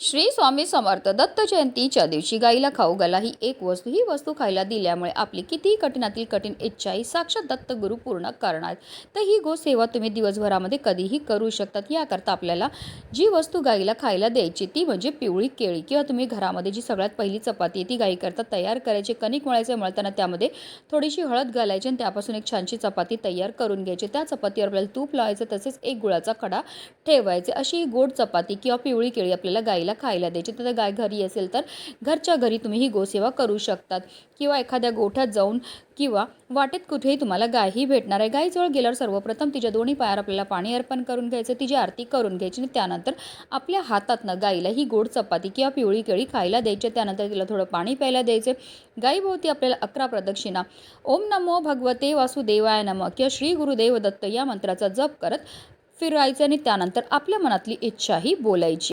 श्री स्वामी समर्थ. दत्त जयंतीच्या दिवशी गाईला खाऊ घाला ही एक वस्तू. ही वस्तू खायला दिल्यामुळे आपली कितीही कठीणातील कठीण इच्छाही साक्षात दत्त गुरु पूर्ण करणार. तर ही गोसेवा तुम्ही दिवसभरामध्ये कधीही करू शकतात. याकरता आपल्याला जी वस्तू गाईला खायला द्यायची ती म्हणजे पिवळी केळी, किंवा तुम्ही घरामध्ये जी सगळ्यात पहिली चपाती ती गाईकरता तयार करायची. कणिक मळायचं, मळताना त्यामध्ये थोडीशी हळद घालायची आणि त्यापासून एक छानशी चपाती तयार करून घ्यायची. त्या चपातीवर आपल्याला तूप लावायचं, तसेच एक गुळाचा खडा ठेवायचे. अशी गोड चपाती किंवा पिवळी केळी आपल्याला गाईला खायला द्यायची. तर गाय घरी असेल तर घरच्या घरी तुम्ही ही गोसेवा करू शकतात, किंवा एखाद्या गोठ्यात जाऊन किंवा वाटेत कुठेही तुम्हाला गाय ही भेटणार आहे. गायीजवळ गेल्यावर सर्वप्रथम तिच्या दोन्ही पायावर आपल्याला पाणी अर्पण करून घ्यायचं, तिची आरती करून घ्यायची आणि त्यानंतर आपल्या हातातनं गाईला ही गोड चपाती किंवा पिवळी केळी खायला द्यायची. त्यानंतर तिला थोडं पाणी प्यायला द्यायचे. गायीभोवती आपल्याला 11 प्रदक्षिणा, ओम नमो भगवते वासुदेवाय नमः किंवा श्री गुरुदेव दत्त या मंत्राचा जप करत फिरायचं आणि त्यानंतर आपल्या मनातली इच्छाही बोलायची.